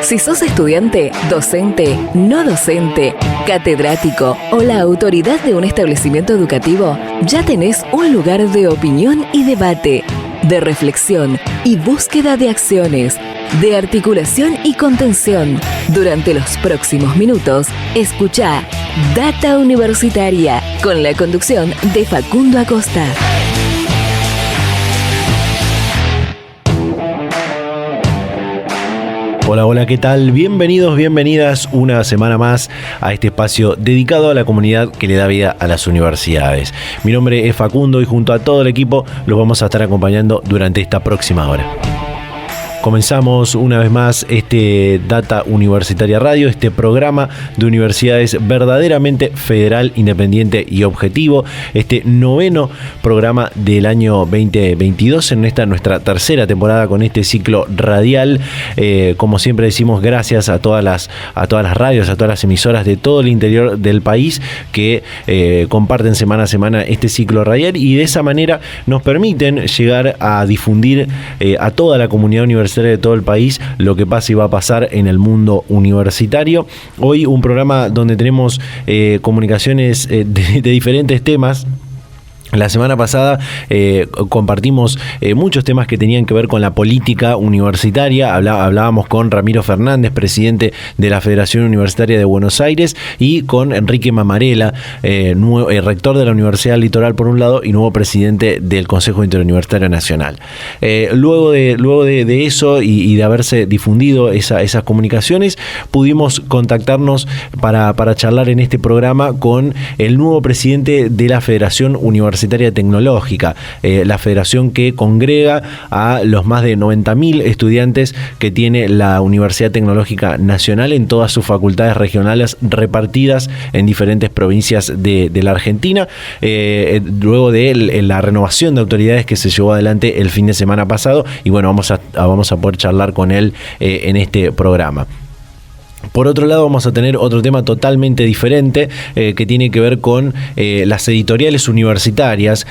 Si sos estudiante, docente, no docente, catedrático o la autoridad de un establecimiento educativo, ya tenés un lugar de opinión y debate, de reflexión y búsqueda de acciones, de articulación y contención. Durante los próximos minutos, escuchá Data Universitaria, con la conducción de Facundo Acosta. Hola, hola, ¿qué tal? Bienvenidos, bienvenidas una semana más a este espacio dedicado a la comunidad que le da vida a las universidades. Mi nombre es Facundo y junto a todo el equipo los vamos a estar acompañando durante esta próxima hora. Comenzamos una vez más este Data Universitaria Radio, este programa de universidades verdaderamente federal, independiente y objetivo, este 9º programa del año 2022 en nuestra tercera temporada con este ciclo radial. Como siempre decimos, gracias a todas las radios, a todas las emisoras de todo el interior del país que comparten semana a semana este ciclo radial y de esa manera nos permiten llegar a difundir a toda la comunidad universitaria de todo el país lo que pasa y va a pasar en el mundo universitario. Hoy un programa donde tenemos comunicaciones de diferentes temas. La semana pasada compartimos muchos temas que tenían que ver con la política universitaria. Hablábamos con Ramiro Fernández, presidente de la Federación Universitaria de Buenos Aires, y con Enrique Mamarela, rector de la Universidad del Litoral por un lado y nuevo presidente del Consejo Interuniversitario Nacional. Luego de eso y de haberse difundido esas comunicaciones, pudimos contactarnos para charlar en este programa con el nuevo presidente de la Federación Universitaria Tecnológica, la federación que congrega a los más de 90.000 estudiantes que tiene la Universidad Tecnológica Nacional en todas sus facultades regionales repartidas en diferentes provincias de la Argentina, luego de la renovación de autoridades que se llevó adelante el fin de semana pasado, y bueno, vamos a poder charlar con él en este programa. Por otro lado, vamos a tener otro tema totalmente diferente que tiene que ver con las editoriales universitarias.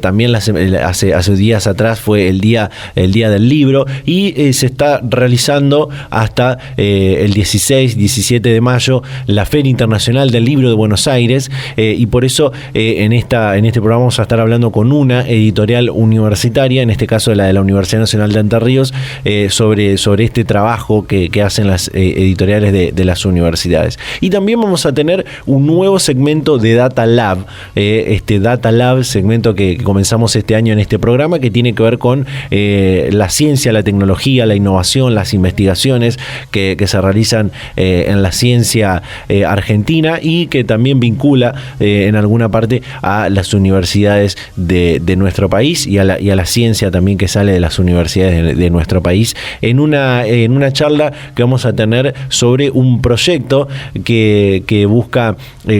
También hace días atrás fue el día del libro y se está realizando hasta el 16-17 de mayo la Feria Internacional del Libro de Buenos Aires, y por eso en este programa vamos a estar hablando con una editorial universitaria, en este caso la de la Universidad Nacional de Entre Ríos, sobre este trabajo que hacen las editoriales de las universidades. Y también vamos a tener un nuevo segmento de Data Lab, Data Lab, segmento que comenzamos este año en este programa, que tiene que ver con la ciencia, la tecnología, la innovación, las investigaciones que se realizan en la ciencia argentina y que también vincula en alguna parte a las universidades de nuestro país y a la ciencia también que sale de las universidades de nuestro país, en una charla que vamos a tener sobre un proyecto que busca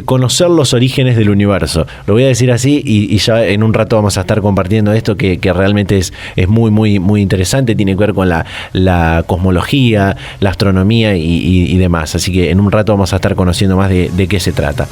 conocer los orígenes del universo. Lo voy a decir así y ya en un rato vamos a estar compartiendo esto que realmente es muy, muy, muy interesante. Tiene que ver con la cosmología, la astronomía y demás. Así que en un rato vamos a estar conociendo más de qué se trata.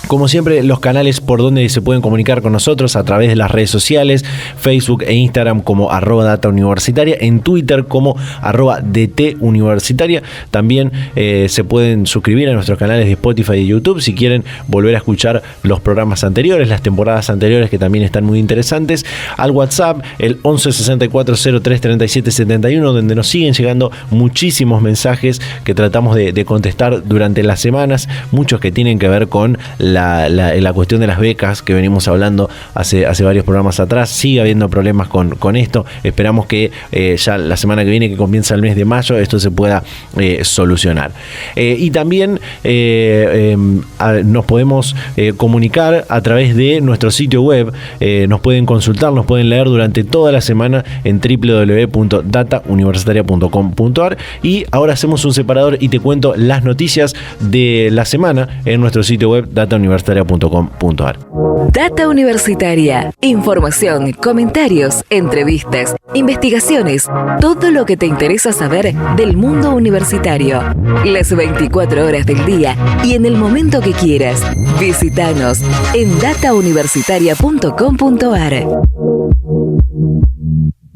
Como siempre, los canales por donde se pueden comunicar con nosotros a través de las redes sociales, Facebook e Instagram como @datauniversitaria, en Twitter como @dtuniversitaria. También se pueden suscribir a nuestros canales de Spotify y YouTube si quieren volver a escuchar los programas anteriores, las temporadas anteriores que también están muy interesantes. Al WhatsApp, el 11 64 03 37 71, donde nos siguen llegando muchísimos mensajes que tratamos de contestar durante las semanas, muchos que tienen que ver con la cuestión de las becas que venimos hablando hace varios programas atrás. Sigue habiendo problemas con esto. Esperamos que ya la semana que viene, que comienza el mes de mayo, esto se pueda solucionar. Y también nos podemos comunicar a través de nuestro sitio web. Nos pueden consultar, nos pueden leer durante toda la semana en www.datauniversitaria.com.ar. Y ahora hacemos un separador y te cuento las noticias de la semana en nuestro sitio web datauniversitaria.com.ar. Data Universitaria. Información, comentarios, entrevistas, investigaciones, todo lo que te interesa saber del mundo universitario. Las 24 horas del día y en el momento que quieras. Visítanos en datauniversitaria.com.ar.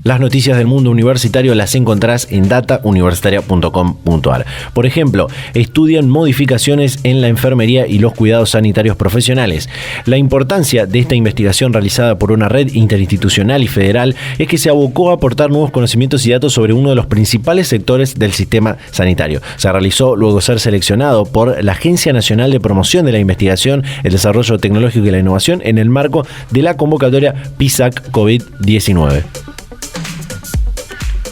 Las noticias del mundo universitario las encontrás en datauniversitaria.com.ar. Por ejemplo, estudian modificaciones en la enfermería y los cuidados sanitarios profesionales. La importancia de esta investigación realizada por una red interinstitucional y federal es que se abocó a aportar nuevos conocimientos y datos sobre uno de los principales sectores del sistema sanitario. Se realizó luego de ser seleccionado por la Agencia Nacional de Promoción de la Investigación, el Desarrollo Tecnológico y la Innovación en el marco de la convocatoria PISAC COVID-19.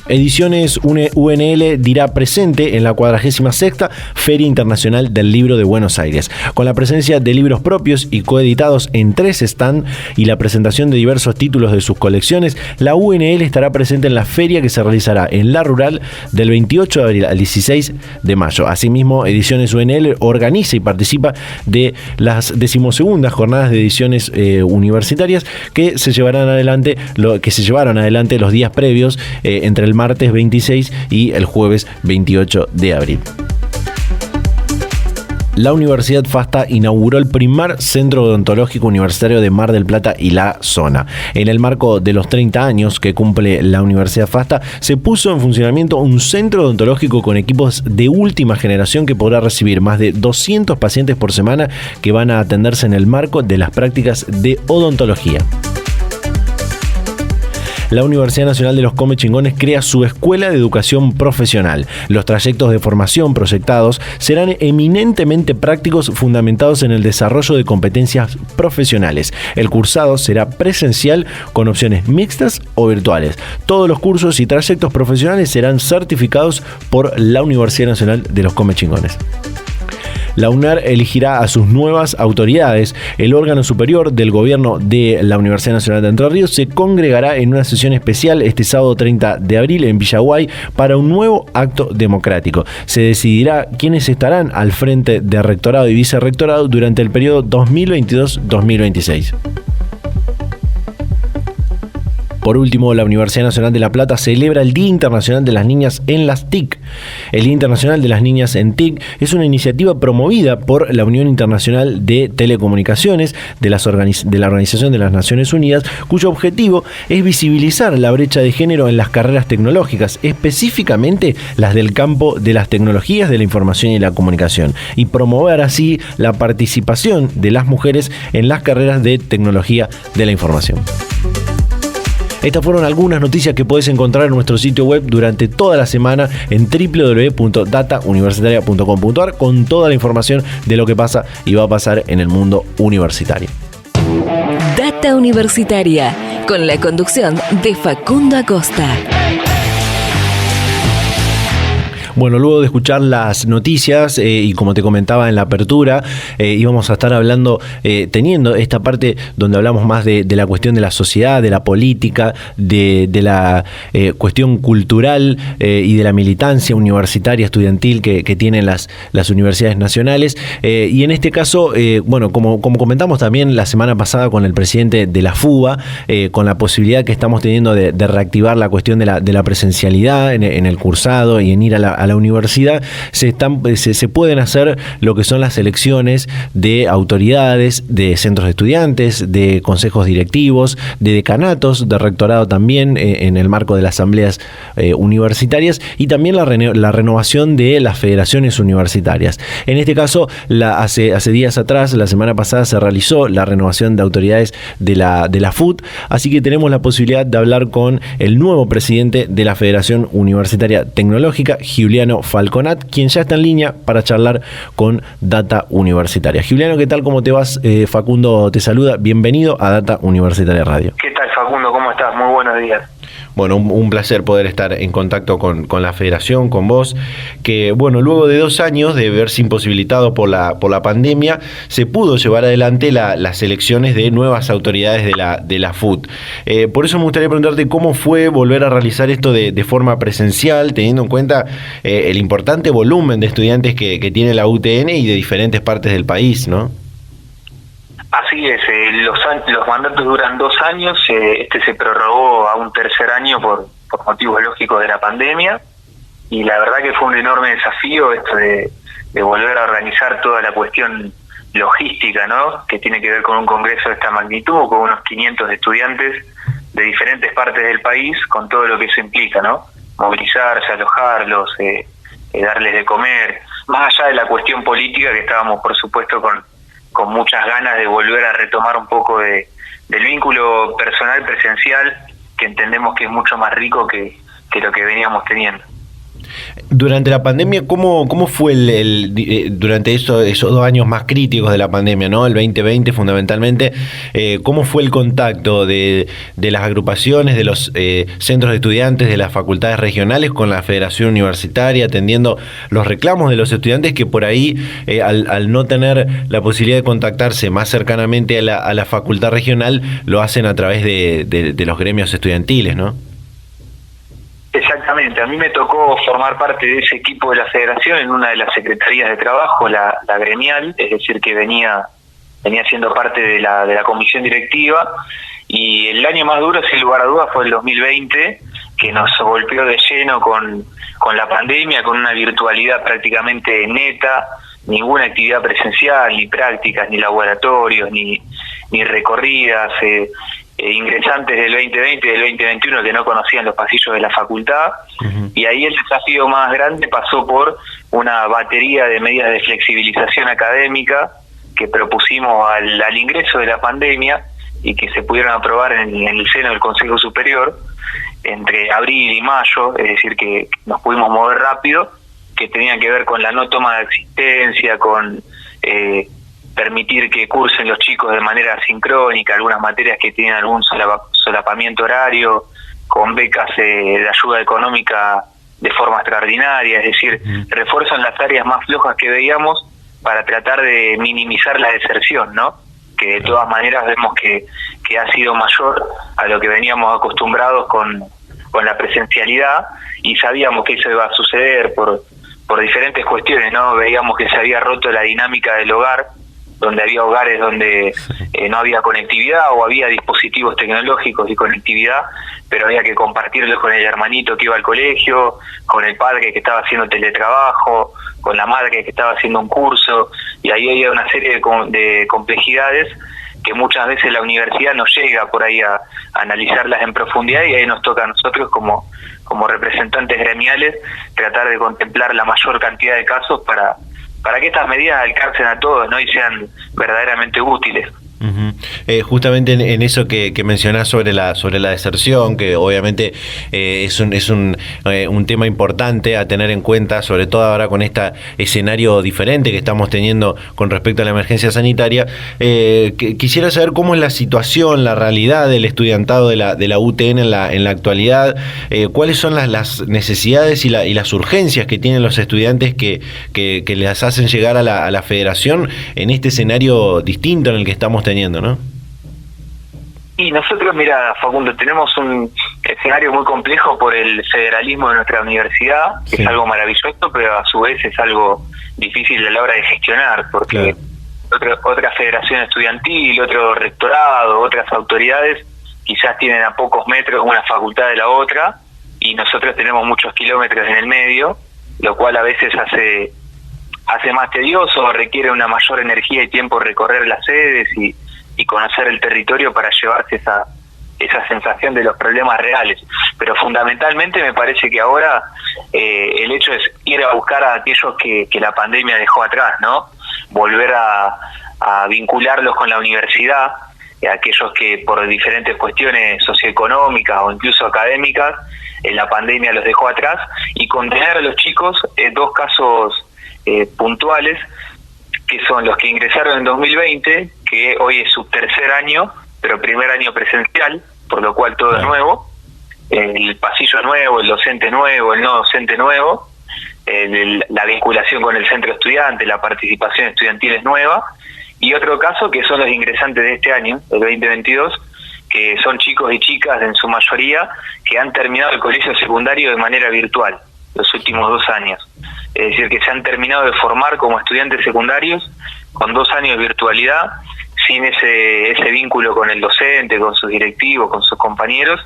Ediciones UNL dirá presente en la 46ª Feria Internacional del Libro de Buenos Aires, con la presencia de libros propios y coeditados en 3 stands y la presentación de diversos títulos de sus colecciones. La UNL estará presente en la feria que se realizará en La Rural del 28 de abril al 16 de mayo. Asimismo, Ediciones UNL organiza y participa de las 12ª jornadas de ediciones universitarias que se llevaron adelante los días previos entre el martes 26 y el jueves 28 de abril. La Universidad FASTA inauguró el primer centro odontológico universitario de Mar del Plata y la zona. En el marco de los 30 años que cumple la Universidad FASTA, se puso en funcionamiento un centro odontológico con equipos de última generación que podrá recibir más de 200 pacientes por semana que van a atenderse en el marco de las prácticas de odontología. La Universidad Nacional de los Comechingones crea su Escuela de Educación Profesional. Los trayectos de formación proyectados serán eminentemente prácticos, fundamentados en el desarrollo de competencias profesionales. El cursado será presencial con opciones mixtas o virtuales. Todos los cursos y trayectos profesionales serán certificados por la Universidad Nacional de los Comechingones. La UNAR elegirá a sus nuevas autoridades. El órgano superior del gobierno de la Universidad Nacional de Entre Ríos se congregará en una sesión especial este sábado 30 de abril en Villaguay para un nuevo acto democrático. Se decidirá quiénes estarán al frente de rectorado y vicerrectorado durante el periodo 2022-2026. Por último, la Universidad Nacional de La Plata celebra el Día Internacional de las Niñas en las TIC. El Día Internacional de las Niñas en TIC es una iniciativa promovida por la Unión Internacional de Telecomunicaciones de la Organización de las Naciones Unidas, cuyo objetivo es visibilizar la brecha de género en las carreras tecnológicas, específicamente las del campo de las tecnologías de la información y la comunicación, y promover así la participación de las mujeres en las carreras de tecnología de la información. Estas fueron algunas noticias que podés encontrar en nuestro sitio web durante toda la semana en www.datauniversitaria.com.ar con toda la información de lo que pasa y va a pasar en el mundo universitario. Data Universitaria, con la conducción de Facundo Acosta. Bueno, luego de escuchar las noticias y como te comentaba en la apertura, íbamos a estar hablando, teniendo esta parte donde hablamos más de la cuestión de la sociedad, de la política, de la cuestión cultural y de la militancia universitaria, estudiantil que tienen las universidades nacionales. Y en este caso, bueno, como comentamos también la semana pasada con el presidente de la FUBA, con la posibilidad que estamos teniendo de reactivar la cuestión de la presencialidad en el cursado y en ir a la universidad, se pueden hacer lo que son las elecciones de autoridades, de centros de estudiantes, de consejos directivos, de decanatos, de rectorado también en el marco de las asambleas universitarias, y también la renovación de las federaciones universitarias. En este caso, hace días atrás, la semana pasada, se realizó la renovación de autoridades de la FUT, así que tenemos la posibilidad de hablar con el nuevo presidente de la Federación Universitaria Tecnológica, Giuliano Falconat, quien ya está en línea para charlar con Data Universitaria. Giuliano, ¿qué tal? ¿Cómo te vas? Facundo te saluda. Bienvenido a Data Universitaria Radio. ¿Qué tal, Facundo? ¿Cómo estás? Muy buenos días. Bueno, un placer poder estar en contacto con la Federación, con vos, que bueno, luego de 2 años de verse imposibilitado por la pandemia, se pudo llevar adelante las elecciones de nuevas autoridades de la FUT. Por eso me gustaría preguntarte cómo fue volver a realizar esto de forma presencial, teniendo en cuenta el importante volumen de estudiantes que tiene la UTN y de diferentes partes del país, ¿no? Así es, los mandatos duran 2 años, este se prorrogó a un 3er año por motivos lógicos de la pandemia, y la verdad que fue un enorme desafío esto de volver a organizar toda la cuestión logística, ¿no?, que tiene que ver con un congreso de esta magnitud, con unos 500 estudiantes de diferentes partes del país, con todo lo que eso implica, ¿no? Movilizarse, alojarlos, darles de comer, más allá de la cuestión política, que estábamos por supuesto con muchas ganas de volver a retomar un poco del vínculo personal presencial, que entendemos que es mucho más rico que lo que veníamos teniendo. Durante la pandemia, ¿cómo fue durante esos 2 años más críticos de la pandemia, ¿no? El 2020 fundamentalmente, ¿cómo fue el contacto de las agrupaciones, de los centros de estudiantes, de las facultades regionales con la Federación Universitaria, atendiendo los reclamos de los estudiantes que por ahí, al no tener la posibilidad de contactarse más cercanamente a la facultad regional, lo hacen a través de los gremios estudiantiles, ¿no? Exactamente, a mí me tocó formar parte de ese equipo de la federación en una de las secretarías de trabajo, la gremial, es decir, que venía siendo parte de la comisión directiva, y el año más duro, sin lugar a dudas, fue el 2020, que nos golpeó de lleno con la pandemia, con una virtualidad prácticamente neta, ninguna actividad presencial, ni prácticas, ni laboratorios, ni recorridas, ingresantes del 2020 y del 2021 que no conocían los pasillos de la facultad. Uh-huh. Y ahí el desafío más grande pasó por una batería de medidas de flexibilización académica que propusimos al ingreso de la pandemia y que se pudieron aprobar en el seno del Consejo Superior entre abril y mayo, es decir, que nos pudimos mover rápido, que tenían que ver con la no toma de existencia, con permitir que cursen los chicos de manera sincrónica algunas materias que tienen algún solapamiento horario, con becas de ayuda económica de forma extraordinaria, es decir, refuerzo en las áreas más flojas que veíamos para tratar de minimizar la deserción, ¿no? Que de todas maneras vemos que ha sido mayor a lo que veníamos acostumbrados con la presencialidad, y sabíamos que eso iba a suceder por diferentes cuestiones, ¿no? Veíamos que se había roto la dinámica del hogar, donde había hogares donde no había conectividad o había dispositivos tecnológicos y conectividad, pero había que compartirlos con el hermanito que iba al colegio, con el padre que estaba haciendo teletrabajo, con la madre que estaba haciendo un curso, y ahí había una serie de complejidades que muchas veces la universidad no llega por ahí a analizarlas en profundidad, y ahí nos toca a nosotros como representantes gremiales tratar de contemplar la mayor cantidad de casos para que estas medidas alcancen a todos, ¿no? Y sean verdaderamente útiles. Uh-huh. Justamente en eso que mencionás sobre la deserción, que obviamente es un tema importante a tener en cuenta, sobre todo ahora con este escenario diferente que estamos teniendo con respecto a la emergencia sanitaria. Quisiera saber cómo es la situación, la realidad del estudiantado de la UTN en la actualidad, cuáles son las necesidades y las urgencias que tienen los estudiantes que les hacen llegar a la federación en este escenario distinto en el que estamos teniendo, ¿no? Y nosotros, mira, Facundo, tenemos un escenario muy complejo por el federalismo de nuestra universidad, que sí, es algo maravilloso, pero a su vez es algo difícil a la hora de gestionar, porque claro, otra federación estudiantil, otro rectorado, otras autoridades quizás tienen a pocos metros una facultad de la otra, y nosotros tenemos muchos kilómetros en el medio, lo cual a veces hace más tedioso, requiere una mayor energía y tiempo recorrer las sedes y conocer el territorio para llevarse esa sensación de los problemas reales. Pero fundamentalmente me parece que ahora el hecho es ir a buscar a aquellos que la pandemia dejó atrás, ¿no? Volver a vincularlos con la universidad, aquellos que por diferentes cuestiones socioeconómicas o incluso académicas la pandemia los dejó atrás, y contener a los chicos dos casos puntuales, que son los que ingresaron en 2020, que hoy es su tercer año, pero primer año presencial, por lo cual todo es nuevo, el pasillo nuevo, el docente nuevo, el no docente nuevo, la vinculación con el centro estudiante, la participación estudiantil es nueva, y otro caso que son los ingresantes de este año, el 2022, que son chicos y chicas en su mayoría que han terminado el colegio secundario de manera virtual los últimos 2 años. Es decir, que se han terminado de formar como estudiantes secundarios con 2 años de virtualidad, sin ese vínculo con el docente, con sus directivos, con sus compañeros,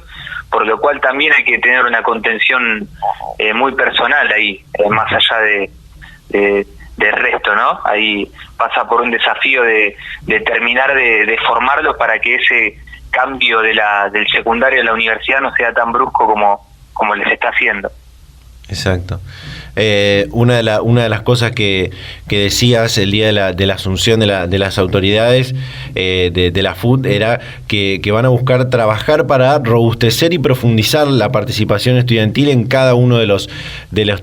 por lo cual también hay que tener una contención muy personal ahí, más allá del resto, ¿no? Ahí pasa por un desafío de terminar de formarlos para que ese cambio del secundario a la universidad no sea tan brusco como les está haciendo. Exacto. Una de las cosas que decías el día de la asunción de las autoridades de la FUT era que van a buscar trabajar para robustecer y profundizar la participación estudiantil en cada uno de los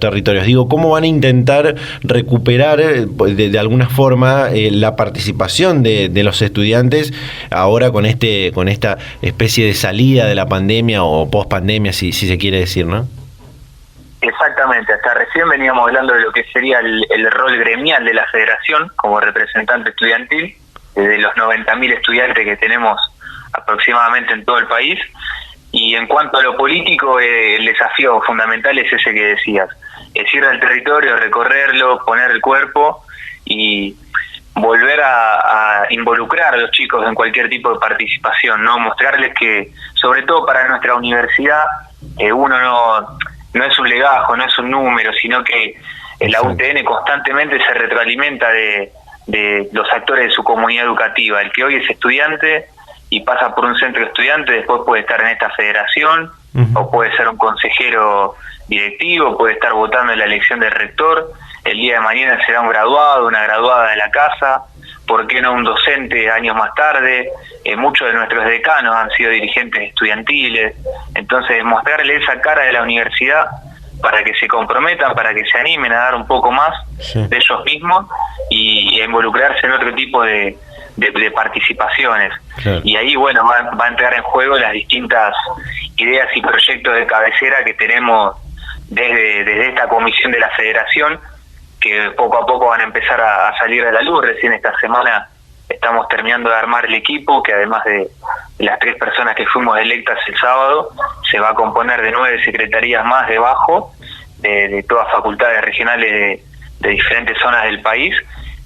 territorios. Digo, ¿cómo van a intentar recuperar de alguna forma la participación de los estudiantes ahora con esta especie de salida de la pandemia o post-pandemia, si se quiere decir, ¿no? Exactamente, hasta recién veníamos hablando de lo que sería el rol gremial de la federación como representante estudiantil, de los 90.000 estudiantes que tenemos aproximadamente en todo el país. Y en cuanto a lo político, el desafío fundamental es ese que decías, es ir al territorio, recorrerlo, poner el cuerpo y volver a involucrar a los chicos en cualquier tipo de participación, ¿no? Mostrarles que, sobre todo para nuestra universidad, uno no es un legajo, no es un número, sino que la UTN constantemente se retroalimenta de los actores de su comunidad educativa. El que hoy es estudiante y pasa por un centro de estudiantes, después puede estar en esta federación, o puede ser un consejero directivo, puede estar votando en la elección del rector, el día de mañana será un graduado, una graduada de la casa, ¿por qué no un docente años más tarde? Muchos de nuestros decanos han sido dirigentes estudiantiles, entonces mostrarle esa cara de la universidad para que se comprometan, para que se animen a dar un poco más de ellos mismos y a involucrarse en otro tipo de participaciones. Claro. Y ahí, bueno, va a entrar en juego las distintas ideas y proyectos de cabecera que tenemos desde esta comisión de la federación, que poco a poco van a empezar a salir a la luz. Recién esta semana estamos terminando de armar el equipo, que además de las 3 personas que fuimos electas el sábado, se va a componer de 9 secretarías más debajo, de todas facultades regionales de diferentes zonas del país,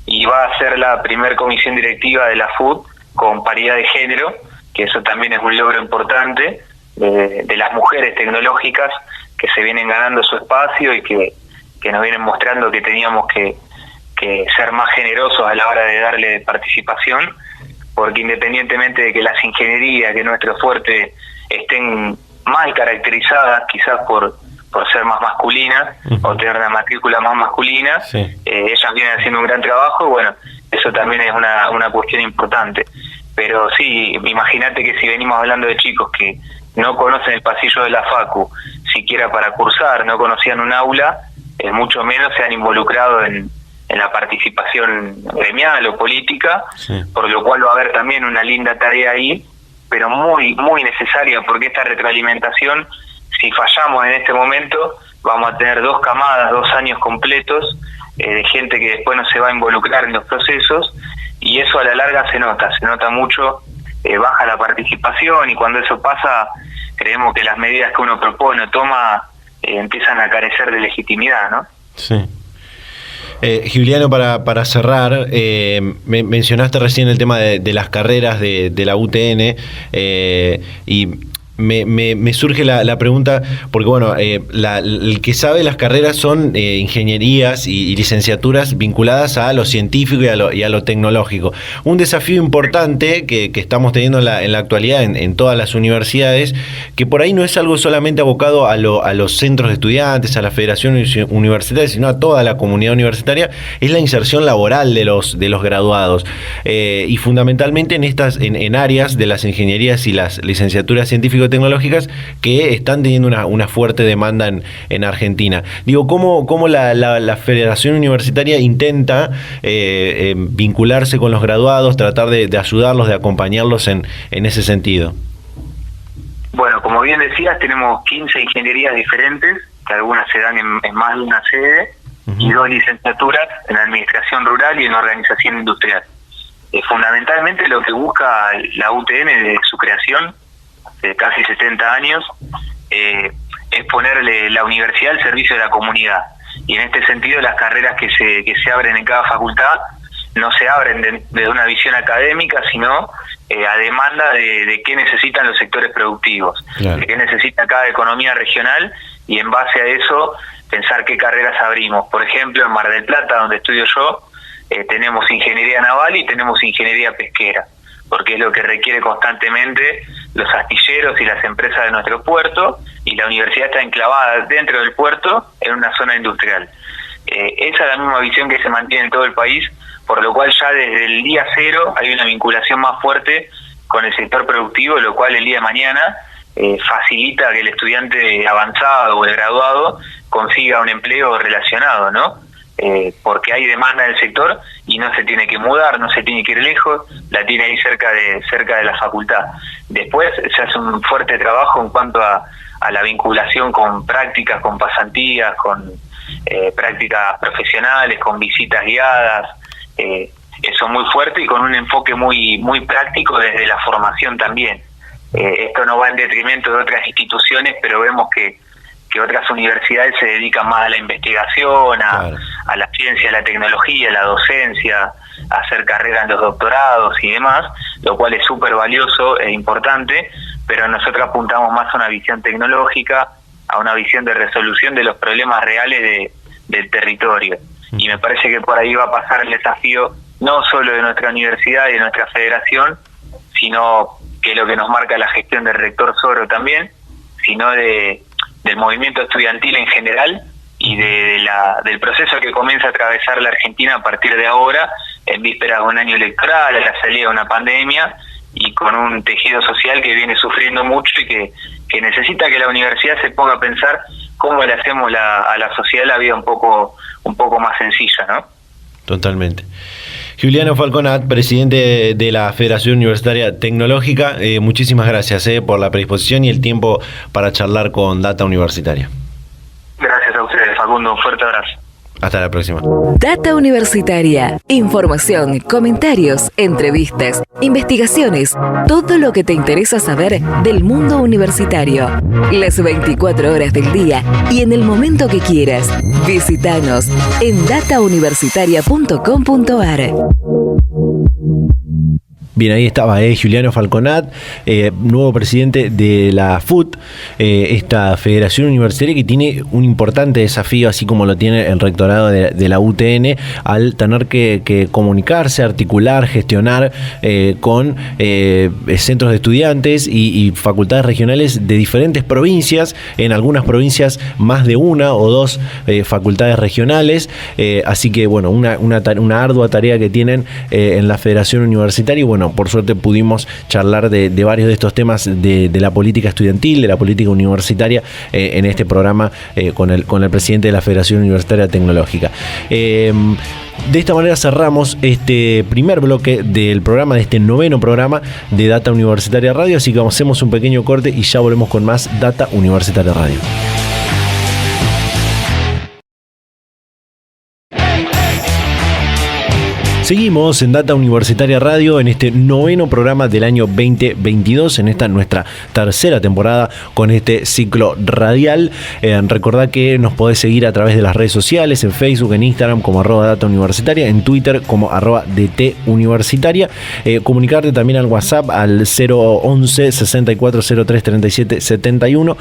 y va a ser la primer comisión directiva de la FUT con paridad de género, que eso también es un logro importante, de las mujeres tecnológicas que se vienen ganando su espacio y que nos vienen mostrando que teníamos que ser más generosos a la hora de darle participación, porque independientemente de que las ingenierías, que nuestro fuerte, estén mal caracterizadas quizás por ser más masculinas o tener una matrícula más masculina, ellas vienen haciendo un gran trabajo y bueno, eso también es una cuestión importante. Pero sí, imagínate que si venimos hablando de chicos que no conocen el pasillo de la facu, siquiera para cursar, no conocían un aula, mucho menos se han involucrado en la participación gremial o política, por lo cual va a haber también una linda tarea ahí, pero muy muy necesaria, porque esta retroalimentación, si fallamos en este momento, vamos a tener 2 camadas, 2 años completos de gente que después no se va a involucrar en los procesos, y eso a la larga se nota mucho, baja la participación, y cuando eso pasa, creemos que las medidas que uno propone o toma empiezan a carecer de legitimidad, ¿no? Sí. Giuliano, para cerrar, mencionaste recién el tema de las carreras de la UTN, y me surge la pregunta, porque bueno, el que sabe las carreras son ingenierías y licenciaturas vinculadas a lo científico y a lo tecnológico. Un desafío importante que estamos teniendo en la actualidad en todas las universidades, que por ahí no es algo solamente abocado a los centros de estudiantes, a la federación universitaria, sino a toda la comunidad universitaria, es la inserción laboral de los graduados, y fundamentalmente en áreas de las ingenierías y las licenciaturas científicas tecnológicas que están teniendo una fuerte demanda en Argentina. Digo, ¿cómo la Federación Universitaria intenta vincularse con los graduados, tratar de ayudarlos, de acompañarlos en ese sentido? Bueno, como bien decías, tenemos 15 ingenierías diferentes, que algunas se dan en más de una sede, y 2 licenciaturas en Administración Rural y en Organización Industrial. Fundamentalmente lo que busca la UTN desde su creación, de casi 70 años, es ponerle la universidad al servicio de la comunidad. Y en este sentido, las carreras que se abren en cada facultad no se abren desde una visión académica, sino a demanda de qué necesitan los sectores productivos, claro, de qué necesita cada economía regional, y en base a eso pensar qué carreras abrimos. Por ejemplo, en Mar del Plata, donde estudio yo, tenemos ingeniería naval y tenemos ingeniería pesquera. porque es lo que requiere constantemente los astilleros y las empresas de nuestro puerto, y la universidad está enclavada dentro del puerto en una zona industrial. Esa es la misma visión que se mantiene en todo el país, por lo cual ya desde el día cero hay una vinculación más fuerte con el sector productivo, lo cual el día de mañana facilita que el estudiante avanzado o el graduado consiga un empleo relacionado, ¿no? Porque hay demanda del sector y no se tiene que mudar, no se tiene que ir lejos, la tiene ahí cerca de la facultad. Después se hace un fuerte trabajo en cuanto a la vinculación con prácticas, con pasantías, con prácticas profesionales, con visitas guiadas, eso muy fuerte y con un enfoque muy práctico desde la formación también. Esto no va en detrimento de otras instituciones, pero vemos que otras universidades se dedican más a la investigación, a la ciencia, a la tecnología, a la docencia, a hacer carrera en los doctorados y demás, lo cual es súper valioso e importante, pero nosotros apuntamos más a una visión tecnológica, a una visión de resolución de los problemas reales del territorio. Y me parece que por ahí va a pasar el desafío no solo de nuestra universidad y de nuestra federación, sino que es lo que nos marca la gestión del rector Soro también, sino del movimiento estudiantil en general y del proceso que comienza a atravesar la Argentina a partir de ahora, en vísperas de un año electoral, a la salida de una pandemia y con un tejido social que viene sufriendo mucho y que necesita que la universidad se ponga a pensar cómo le hacemos a la sociedad la vida un poco más sencilla, ¿no? Totalmente. Giuliano Falconat, presidente de la Federación Universitaria Tecnológica, muchísimas gracias por la predisposición y el tiempo para charlar con Data Universitaria. Gracias a ustedes, Facundo, un fuerte abrazo. Hasta la próxima. Data Universitaria. Información, comentarios, entrevistas, investigaciones, todo lo que te interesa saber del mundo universitario. Las 24 horas del día y en el momento que quieras. Visítanos en datauniversitaria.com.ar. Bien, ahí estaba Giuliano Falconat, nuevo presidente de la FUT, esta federación universitaria que tiene un importante desafío, así como lo tiene el rectorado de la UTN, al tener que comunicarse, articular, gestionar con centros de estudiantes y facultades regionales de diferentes provincias, en algunas provincias más de una o dos facultades regionales, así que bueno, una ardua tarea que tienen en la federación universitaria. Y bueno, por suerte pudimos charlar de varios de estos temas de la política estudiantil, de la política universitaria en este programa con el presidente de la Federación Universitaria Tecnológica. De esta manera cerramos este primer bloque del programa, de este noveno programa de Data Universitaria Radio, así que hacemos un pequeño corte y ya volvemos con más Data Universitaria Radio. Seguimos en Data Universitaria Radio en este noveno programa del año 2022, en esta nuestra tercera temporada con este ciclo radial. Recordá que nos podés seguir a través de las redes sociales, en Facebook, en Instagram como @datauniversitaria, en Twitter como @dtuniversitaria. Comunicarte también al WhatsApp al 011 6403 37 71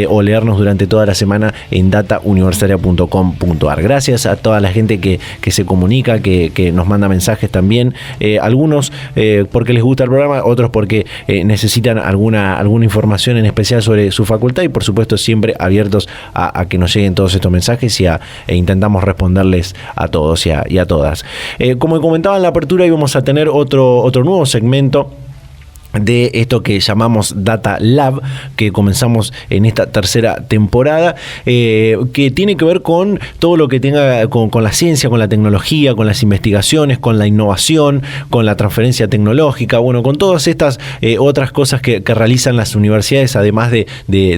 o leernos durante toda la semana en datauniversitaria.com.ar. Gracias a toda la gente que se comunica, que nos manda mensajes también, algunos porque les gusta el programa, otros porque necesitan alguna información en especial sobre su facultad, y por supuesto siempre abiertos a que nos lleguen todos estos mensajes e intentamos responderles a todos y a todas. Como comentaba en la apertura, íbamos a tener otro nuevo segmento de esto que llamamos Data Lab, que comenzamos en esta tercera temporada, que tiene que ver con todo lo que tenga con la ciencia, con la tecnología, con las investigaciones, con la innovación, con la transferencia tecnológica, bueno, con todas estas otras cosas que realizan las universidades, además de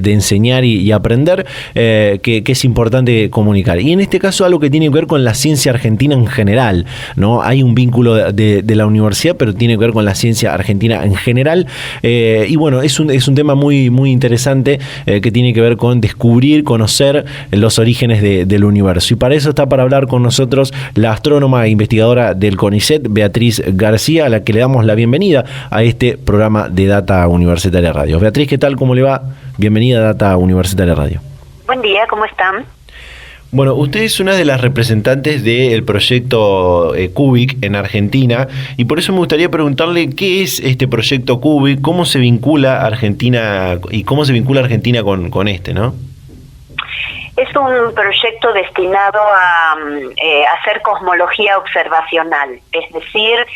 enseñar y aprender, que es importante comunicar. Y en este caso algo que tiene que ver con la ciencia argentina en general, ¿no? Hay un vínculo de la universidad, pero tiene que ver con la ciencia argentina en general. Y bueno, es un tema muy interesante que tiene que ver con descubrir, conocer los orígenes del universo. Y para eso está para hablar con nosotros la astrónoma e investigadora del CONICET, Beatriz García, a la que le damos la bienvenida a este programa de Data Universitaria Radio. Beatriz, ¿qué tal? ¿Cómo le va? Bienvenida a Data Universitaria Radio. Buen día, ¿cómo están? Bueno, usted es una de las representantes del proyecto CUBIC en Argentina, y por eso me gustaría preguntarle qué es este proyecto CUBIC, cómo se vincula Argentina y cómo se vincula Argentina con este, ¿no? Es un proyecto destinado a hacer cosmología observacional, es decir,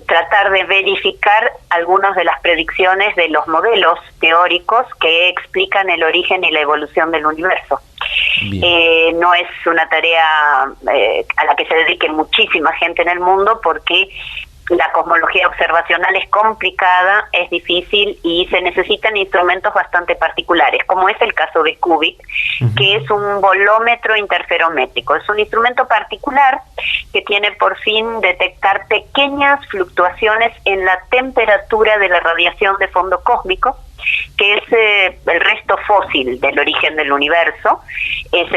tratar de verificar algunas de las predicciones de los modelos teóricos que explican el origen y la evolución del universo. No es una tarea a la que se dedique muchísima gente en el mundo, porque la cosmología observacional es complicada, es difícil y se necesitan instrumentos bastante particulares, como es el caso de CUBIC, que es un bolómetro interferométrico. Es un instrumento particular que tiene por fin detectar pequeñas fluctuaciones en la temperatura de la radiación de fondo cósmico, que es el resto fósil del origen del universo. Es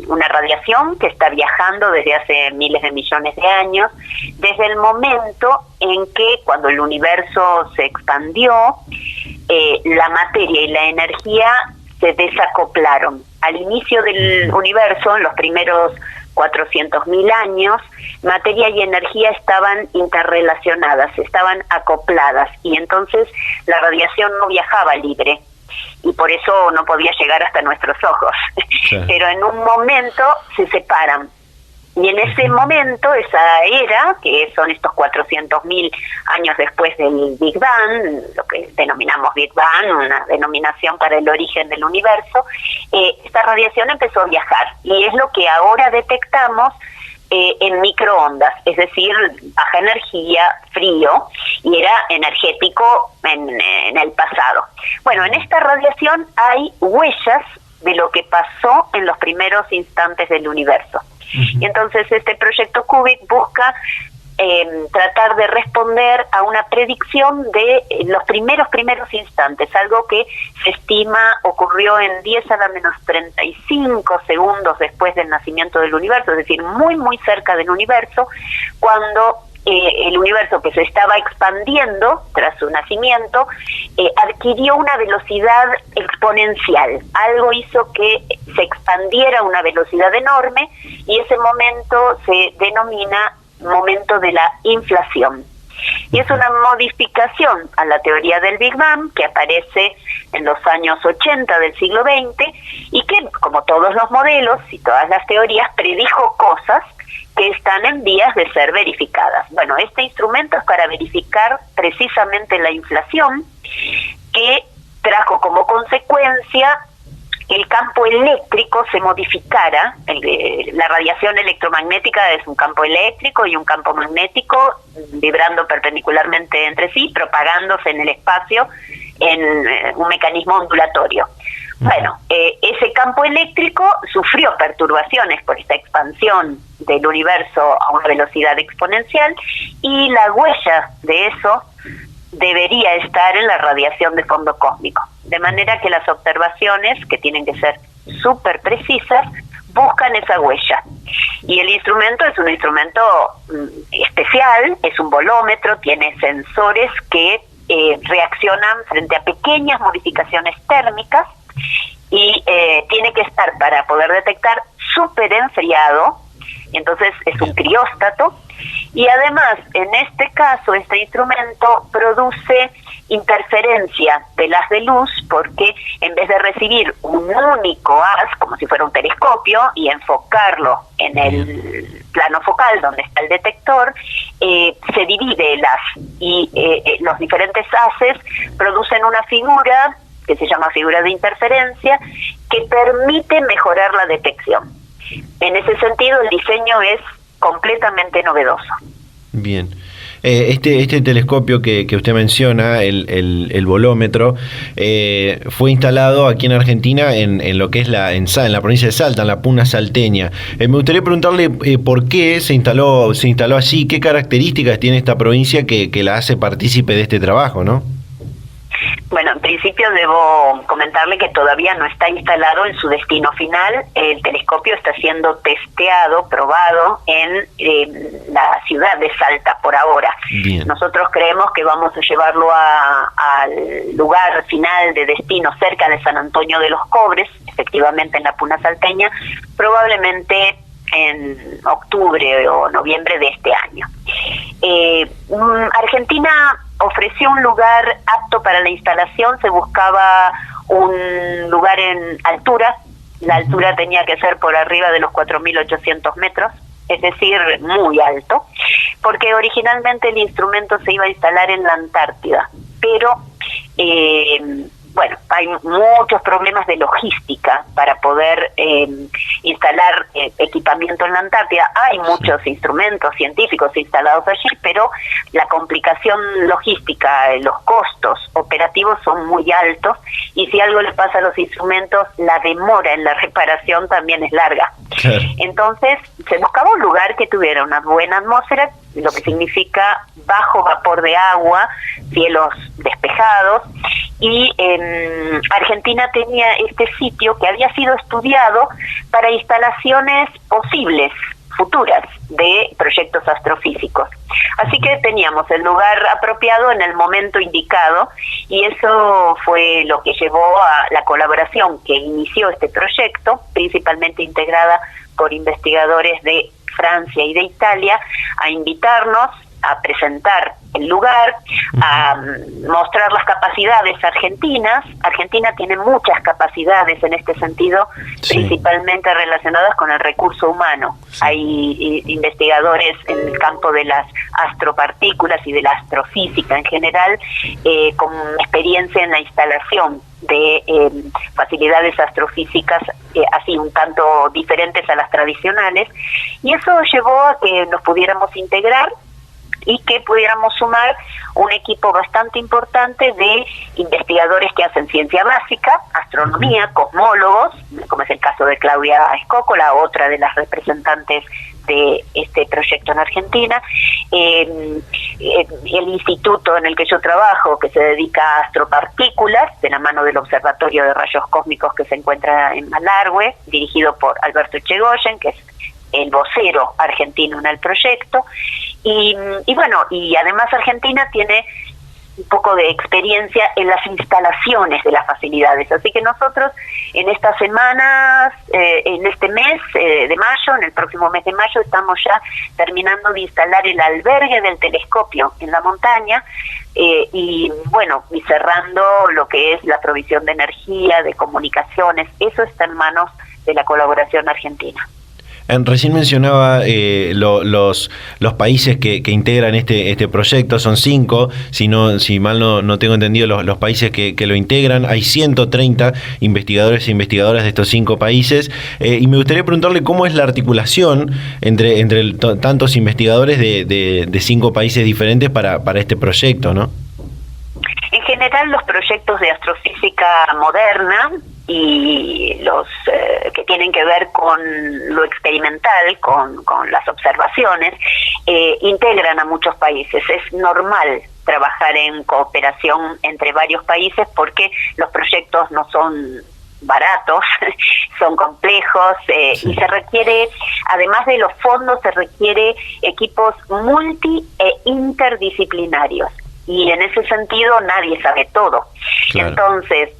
una radiación que está viajando desde hace miles de millones de años, desde el momento en que, cuando el universo se expandió, la materia y la energía se desacoplaron. Al inicio del universo, en los primeros 400.000 años, materia y energía estaban interrelacionadas, estaban acopladas, y entonces la radiación no viajaba libre y por eso no podía llegar hasta nuestros ojos. Sí. Pero en un momento se separan, y en ese momento, esa era, que son estos 400.000 años después del Big Bang, lo que denominamos Big Bang, una denominación para el origen del universo, esta radiación empezó a viajar, y es lo que ahora detectamos en microondas, es decir, baja energía, frío, y era energético en el pasado. Bueno, en esta radiación hay huellas de lo que pasó en los primeros instantes del universo. Y entonces este proyecto CUBIC busca tratar de responder a una predicción de los primeros instantes, algo que se estima ocurrió en 10 a la menos 35 segundos después del nacimiento del universo, es decir, muy muy cerca del universo, cuando el universo, que se estaba expandiendo tras su nacimiento, adquirió una velocidad exponencial. Algo hizo que se expandiera a una velocidad enorme, y ese momento se denomina momento de la inflación. Y es una modificación a la teoría del Big Bang que aparece en los años 80 del siglo XX, y que, como todos los modelos y todas las teorías, predijo cosas que están en vías de ser verificadas. Bueno, este instrumento es para verificar precisamente la inflación, que trajo como consecuencia que el campo eléctrico se modificara. La radiación electromagnética es un campo eléctrico y un campo magnético vibrando perpendicularmente entre sí, propagándose en el espacio en un mecanismo ondulatorio. Bueno, ese campo eléctrico sufrió perturbaciones por esta expansión del universo a una velocidad exponencial, y la huella de eso debería estar en la radiación de fondo cósmico. De manera que las observaciones, que tienen que ser súper precisas, buscan esa huella. Y el instrumento es un instrumento especial, es un bolómetro, tiene sensores que reaccionan frente a pequeñas modificaciones térmicas, y tiene que estar, para poder detectar, súper enfriado. Entonces es un crióstato, y además en este caso este instrumento produce interferencia de haz de luz, porque en vez de recibir un único haz como si fuera un telescopio y enfocarlo en el plano focal donde está el detector, se divide el haz, y los diferentes haces producen una figura que se llama figura de interferencia, que permite mejorar la detección. En ese sentido, el diseño es completamente novedoso. Bien. Este telescopio que usted menciona, el bolómetro, fue instalado aquí en Argentina en lo que es en la provincia de Salta, en la Puna salteña. Me gustaría preguntarle por qué se instaló allí, qué características tiene esta provincia que la hace partícipe de este trabajo, ¿no? Bueno, en principio debo comentarle que todavía no está instalado en su destino final. El telescopio está siendo testeado, probado en la ciudad de Salta por ahora. Bien. Nosotros creemos que vamos a llevarlo al lugar final de destino cerca de San Antonio de los Cobres, efectivamente en la Puna salteña, probablemente en octubre o noviembre de este año. Argentina ofreció un lugar apto para la instalación, se buscaba un lugar en altura, la altura tenía que ser por arriba de los 4.800 metros, es decir, muy alto, porque originalmente el instrumento se iba a instalar en la Antártida, pero bueno, hay muchos problemas de logística para poder instalar equipamiento en la Antártida. Hay muchos instrumentos científicos instalados allí, pero la complicación logística, los costos operativos son muy altos, y si algo le pasa a los instrumentos, la demora en la reparación también es larga. Claro. Entonces, se buscaba un lugar que tuviera una buena atmósfera, lo que significa bajo vapor de agua, cielos despejados, y Argentina tenía este sitio que había sido estudiado para instalaciones posibles, futuras, de proyectos astrofísicos. Así que teníamos el lugar apropiado en el momento indicado, y eso fue lo que llevó a la colaboración que inició este proyecto, principalmente integrada por investigadores de Francia y de Italia, a invitarnos a presentar el lugar, a mostrar las capacidades argentinas. Argentina tiene muchas capacidades en este sentido, sí, principalmente relacionadas con el recurso humano. Sí. Hay investigadores en el campo de las astropartículas y de la astrofísica en general, con experiencia en la instalación de facilidades astrofísicas así un tanto diferentes a las tradicionales, y eso llevó a que nos pudiéramos integrar y que pudiéramos sumar un equipo bastante importante de investigadores que hacen ciencia básica, astronomía, cosmólogos, como es el caso de Claudia Escócola, otra de las representantes de este proyecto en Argentina, el instituto en el que yo trabajo, que se dedica a astropartículas, de la mano del Observatorio de Rayos Cósmicos que se encuentra en Malargüe, dirigido por Alberto Echegoyen, que es el vocero argentino en el proyecto, y bueno, y además Argentina tiene un poco de experiencia en las instalaciones de las facilidades, así que nosotros en estas semanas, en este mes de mayo, en el próximo mes de mayo, estamos ya terminando de instalar el albergue del telescopio en la montaña, y bueno, y cerrando lo que es la provisión de energía, de comunicaciones. Eso está en manos de la colaboración argentina. Recién mencionaba los países que integran este proyecto, son 5, si mal no tengo entendido los países que lo integran. Hay 130 investigadores e investigadoras de estos 5 países, y me gustaría preguntarle cómo es la articulación entre tantos investigadores de 5 países diferentes para este proyecto, ¿no? En general, los proyectos de astrofísica moderna y los que tienen que ver con lo experimental, con las observaciones, integran a muchos países. Es normal trabajar en cooperación entre varios países porque los proyectos no son baratos, son complejos, y se requiere, además de los fondos, se requiere equipos multi e interdisciplinarios. Y en ese sentido nadie sabe todo. Claro. Entonces,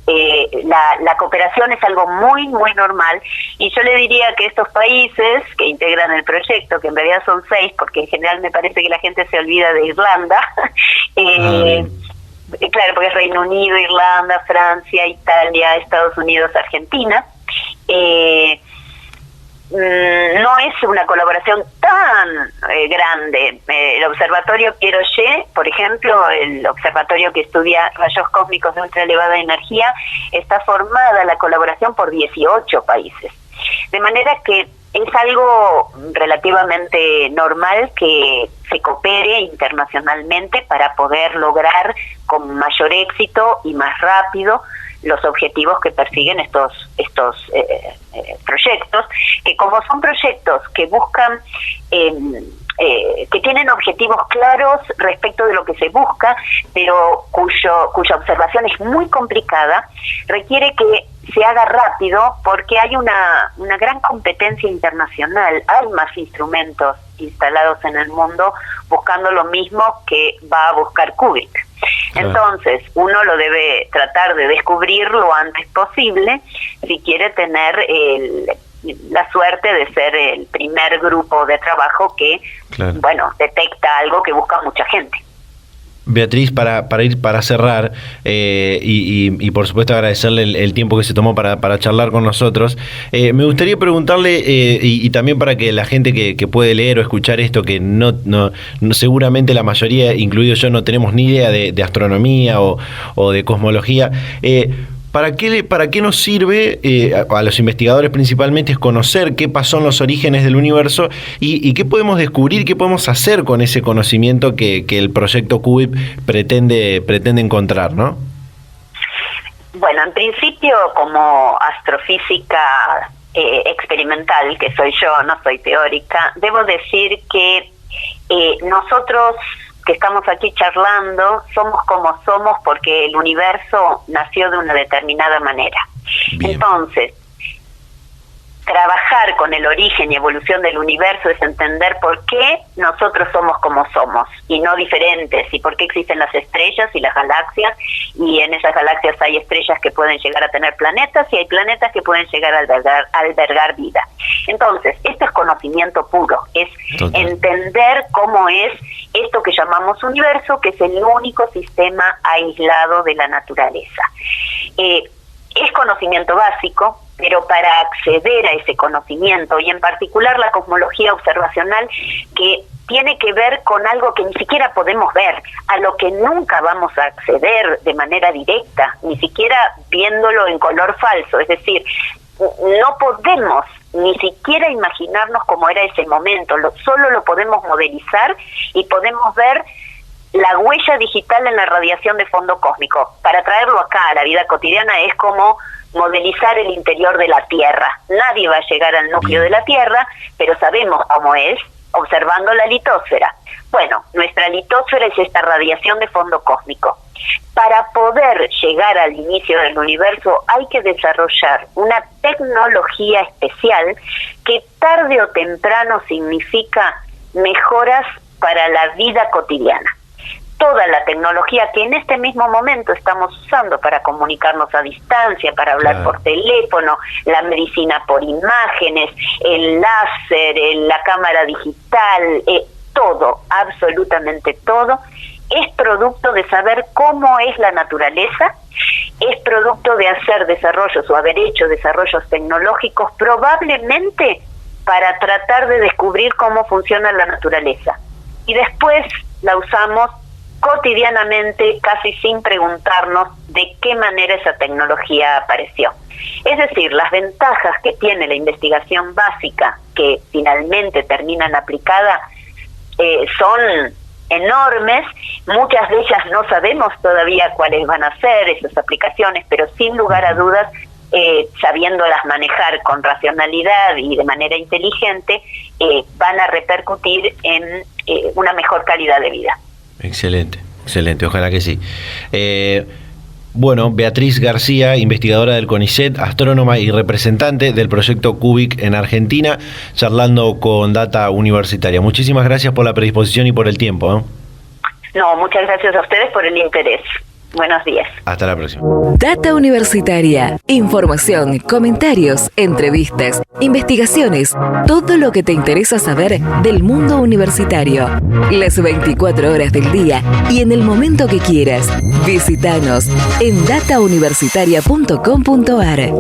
la cooperación es algo muy, muy normal, y yo le diría que estos países que integran el proyecto, que en realidad son 6, porque en general me parece que la gente se olvida de Irlanda, claro, porque es Reino Unido, Irlanda, Francia, Italia, Estados Unidos, Argentina, no es una colaboración tan grande. El Observatorio Piaget, por ejemplo, el observatorio que estudia rayos cósmicos de ultra elevada energía, está formada la colaboración por 18 países. De manera que es algo relativamente normal que se coopere internacionalmente para poder lograr con mayor éxito y más rápido los objetivos que persiguen estos proyectos, que como son proyectos que buscan que tienen objetivos claros respecto de lo que se busca, pero cuya observación es muy complicada, requiere que se haga rápido porque hay una gran competencia internacional, hay más instrumentos instalados en el mundo buscando lo mismo que va a buscar Cubic. Entonces, uno lo debe tratar de descubrir lo antes posible si quiere tener la suerte de ser el primer grupo de trabajo que, detecta algo que busca mucha gente. Beatriz, para cerrar, y por supuesto agradecerle el tiempo que se tomó para charlar con nosotros, me gustaría preguntarle, y también para que la gente que puede leer o escuchar esto, que no seguramente la mayoría, incluido yo, no tenemos ni idea de astronomía o de cosmología, ¿para qué nos sirve a los investigadores principalmente es conocer qué pasó en los orígenes del universo y qué podemos descubrir, qué podemos hacer con ese conocimiento que el proyecto CUBIP pretende encontrar, ¿no? Bueno, en principio, como astrofísica experimental, que soy yo, no soy teórica, debo decir que nosotros que estamos aquí charlando, somos como somos porque el universo nació de una determinada manera. Bien. Entonces, trabajar con el origen y evolución del universo es entender por qué nosotros somos como somos y no diferentes, y por qué existen las estrellas y las galaxias, y en esas galaxias hay estrellas que pueden llegar a tener planetas y hay planetas que pueden llegar a albergar vida. Entonces, esto es conocimiento puro, es entender cómo es esto que llamamos universo, que es el único sistema aislado de la naturaleza. Es conocimiento básico, pero para acceder a ese conocimiento, y en particular la cosmología observacional, que tiene que ver con algo que ni siquiera podemos ver, a lo que nunca vamos a acceder de manera directa, ni siquiera viéndolo en color falso, es decir, no podemos ni siquiera imaginarnos cómo era ese momento, solo lo podemos modelizar y podemos ver la huella digital en la radiación de fondo cósmico. Para traerlo acá a la vida cotidiana es como modelizar el interior de la Tierra. Nadie va a llegar al núcleo de la Tierra, pero sabemos cómo es observando la litosfera. Bueno, nuestra litosfera es esta radiación de fondo cósmico. Para poder llegar al inicio del universo hay que desarrollar una tecnología especial que tarde o temprano significa mejoras para la vida cotidiana. Toda la tecnología que en este mismo momento estamos usando para comunicarnos a distancia, para hablar por teléfono, la medicina por imágenes, el láser, la cámara digital, todo, absolutamente todo, es producto de saber cómo es la naturaleza, es producto de hacer desarrollos o haber hecho desarrollos tecnológicos probablemente para tratar de descubrir cómo funciona la naturaleza. Y después la usamos cotidianamente, casi sin preguntarnos de qué manera esa tecnología apareció. Es decir, las ventajas que tiene la investigación básica, que finalmente terminan aplicada, son enormes. Muchas de ellas no sabemos todavía cuáles van a ser esas aplicaciones, pero sin lugar a dudas, sabiéndolas manejar con racionalidad y de manera inteligente, van a repercutir en una mejor calidad de vida. Excelente, ojalá que sí. Bueno, Beatriz García, investigadora del CONICET, astrónoma y representante del proyecto CUBIC en Argentina, charlando con Data Universitaria. Muchísimas gracias por la predisposición y por el tiempo. No, muchas gracias a ustedes por el interés. Buenos días. Hasta la próxima. Data Universitaria. Información, comentarios, entrevistas, investigaciones. Todo lo que te interesa saber del mundo universitario. Las 24 horas del día y en el momento que quieras. Visítanos en datauniversitaria.com.ar.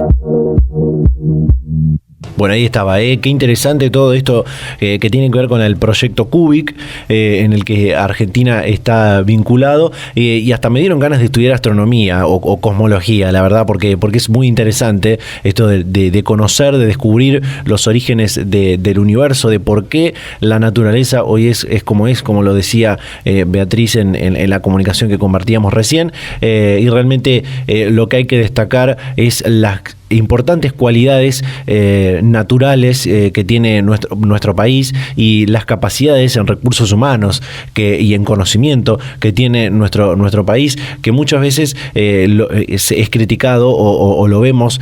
Bueno, ahí estaba, qué interesante todo esto que tiene que ver con el proyecto CUBIC, en el que Argentina está vinculado, y hasta me dieron ganas de estudiar astronomía o cosmología, la verdad, porque es muy interesante esto de conocer, de descubrir los orígenes del universo, de por qué la naturaleza hoy es como lo decía Beatriz en la comunicación que compartíamos recién, y realmente lo que hay que destacar es importantes cualidades naturales que tiene nuestro país y las capacidades en recursos humanos y en conocimiento que tiene nuestro país, que muchas veces es criticado o lo vemos,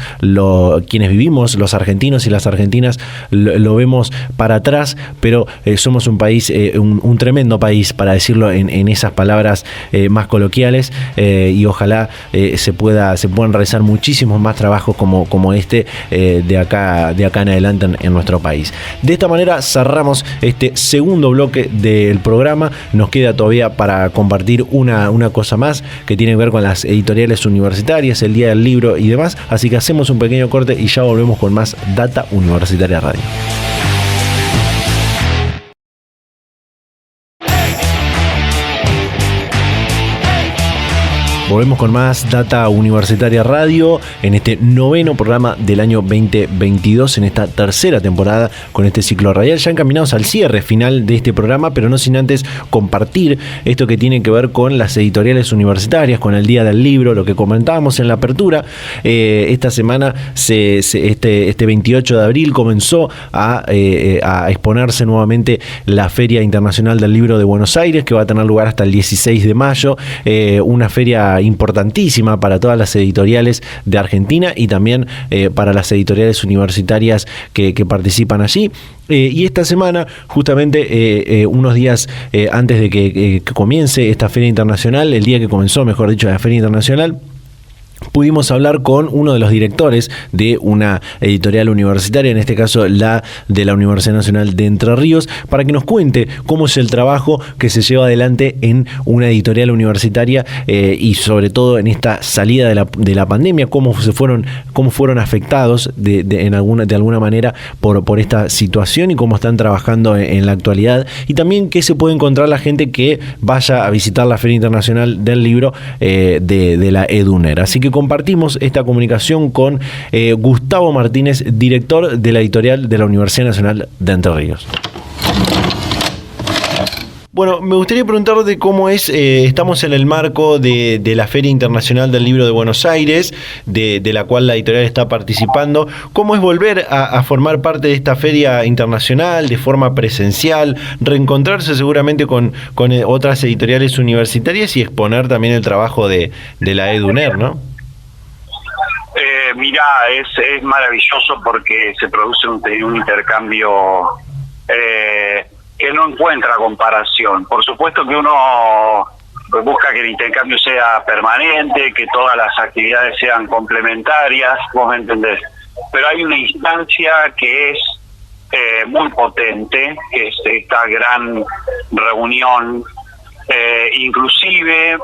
quienes vivimos, los argentinos y las argentinas, lo vemos para atrás, pero somos un país, un tremendo país, para decirlo en esas palabras más coloquiales, y ojalá se puedan realizar muchísimos más trabajos como este de acá en adelante en nuestro país. De esta manera cerramos este segundo bloque del programa. Nos queda todavía para compartir una cosa más que tiene que ver con las editoriales universitarias, el Día del Libro y demás, así que hacemos un pequeño corte y ya volvemos con más Data Universitaria Radio. Volvemos con más Data Universitaria Radio en este noveno programa del año 2022, en esta tercera temporada con este ciclo radial, ya encaminados al cierre final de este programa, pero no sin antes compartir esto que tiene que ver con las editoriales universitarias, con el Día del Libro, lo que comentábamos en la apertura. Esta semana, este 28 de abril, comenzó a exponerse nuevamente la Feria Internacional del Libro de Buenos Aires, que va a tener lugar hasta el 16 de mayo, una feria importantísima para todas las editoriales de Argentina y también para las editoriales universitarias que participan allí. Y esta semana, justamente unos días antes de que comience esta Feria Internacional, el día que comenzó, mejor dicho, la Feria Internacional, pudimos hablar con uno de los directores de una editorial universitaria, en este caso la de la Universidad Nacional de Entre Ríos, para que nos cuente cómo es el trabajo que se lleva adelante en una editorial universitaria y sobre todo en esta salida de la pandemia, cómo fueron afectados de alguna manera por esta situación y cómo están trabajando en la actualidad, y también qué se puede encontrar la gente que vaya a visitar la Feria Internacional del Libro de la EDUNER. Así que compartimos esta comunicación con Gustavo Martínez, director de la editorial de la Universidad Nacional de Entre Ríos. Bueno, me gustaría preguntarte cómo es, estamos en el marco de la Feria Internacional del Libro de Buenos Aires, de la cual la editorial está participando. ¿Cómo es volver a formar parte de esta feria internacional de forma presencial, reencontrarse seguramente con otras editoriales universitarias y exponer también el trabajo de la EDUNER, ¿no? Mirá, es maravilloso porque se produce un intercambio que no encuentra comparación. Por supuesto que uno busca que el intercambio sea permanente, que todas las actividades sean complementarias, vos me entendés. Pero hay una instancia que es muy potente, que es esta gran reunión, inclusive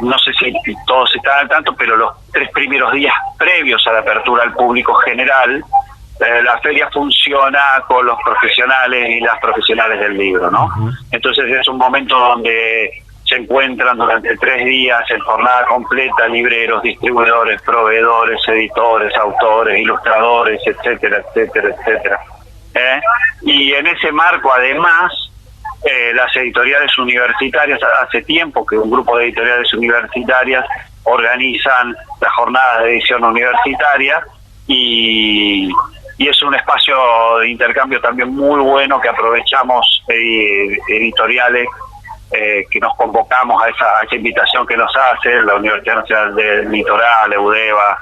no sé si todos están al tanto, pero los 3 primeros días previos a la apertura al público general, la feria funciona con los profesionales y las profesionales del libro, ¿no? Uh-huh. Entonces es un momento donde se encuentran durante 3 días en jornada completa libreros, distribuidores, proveedores, editores, autores, ilustradores, etcétera, etcétera, etcétera. Y en ese marco, además, las editoriales universitarias, hace tiempo que un grupo de editoriales universitarias organizan las jornadas de edición universitaria y es un espacio de intercambio también muy bueno que aprovechamos editoriales que nos convocamos a esa invitación que nos hace la Universidad Nacional del Litoral, EUDEVA,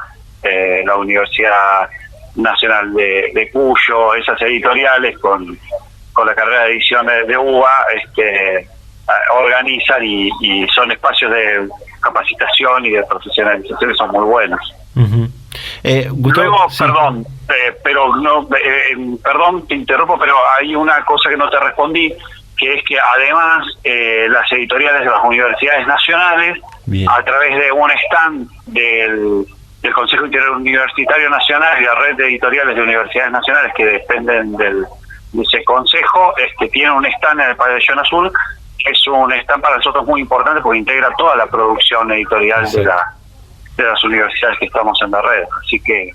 la Universidad Nacional de Cuyo, esas editoriales con la carrera de edición de UBA organizan y son espacios de capacitación y de profesionalización que son muy buenos. Uh-huh. Luego, sí. Perdón, te interrumpo, pero hay una cosa que no te respondí, que es que además las editoriales de las universidades nacionales, bien, a través de un stand del Consejo Interuniversitario Nacional y la red de editoriales de universidades nacionales que dependen de ese consejo, tienen un stand en el Pabellón Azul, que es un stand para nosotros muy importante porque integra toda la producción editorial, sí, de las universidades que estamos en la red, así que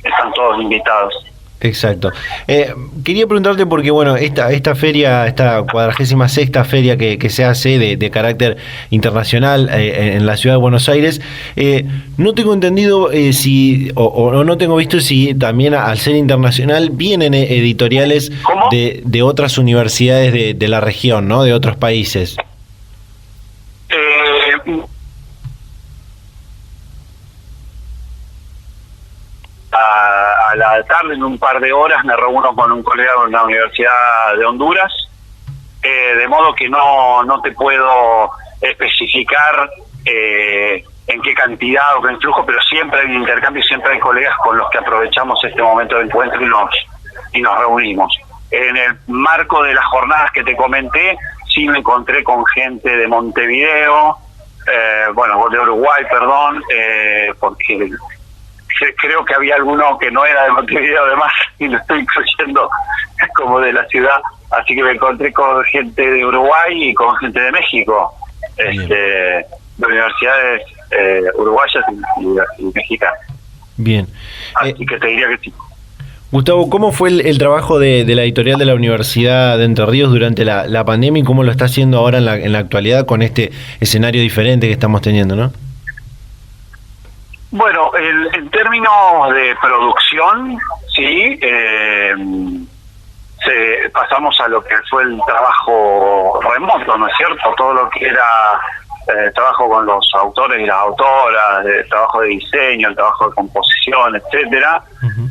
están todos invitados. Exacto. Quería preguntarte porque, bueno, esta feria, esta 46ª feria que se hace de carácter internacional en la ciudad de Buenos Aires, no tengo entendido si, o no tengo visto si también al ser internacional vienen editoriales de otras universidades de la región, ¿no? De otros países. A la tarde, en un par de horas, me reúno con un colega de la Universidad de Honduras, de modo que no te puedo especificar en qué cantidad o qué flujo, pero siempre hay un intercambio, siempre hay colegas con los que aprovechamos este momento de encuentro y nos reunimos. En el marco de las jornadas que te comenté, sí me encontré con gente de Montevideo, de Uruguay, porque creo que había alguno que no era de Montevideo además y lo estoy incluyendo como de la ciudad, así que me encontré con gente de Uruguay y con gente de México, de universidades uruguayas y mexicanas. Bien. Así que te diría que sí. Gustavo, ¿cómo fue el trabajo de la editorial de la Universidad de Entre Ríos durante la pandemia y cómo lo está haciendo ahora en la actualidad con este escenario diferente que estamos teniendo, no? Bueno, en términos de producción, sí, pasamos a lo que fue el trabajo remoto, ¿no es cierto? Todo lo que era trabajo con los autores y las autoras, el trabajo de diseño, el trabajo de composición, etcétera. Uh-huh.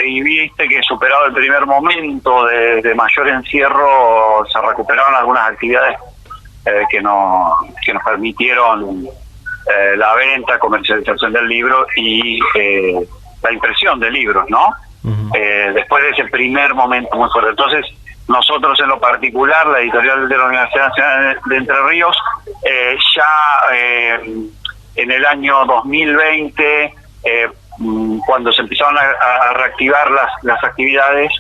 Y viste que superado el primer momento de mayor encierro, se recuperaron algunas actividades que nos permitieron la venta, comercialización del libro y la impresión de libros, ¿no? Uh-huh. Después de ese primer momento muy fuerte. Entonces, nosotros en lo particular, la editorial de la Universidad Nacional de Entre Ríos, en el año 2020, cuando se empezaron a reactivar las actividades,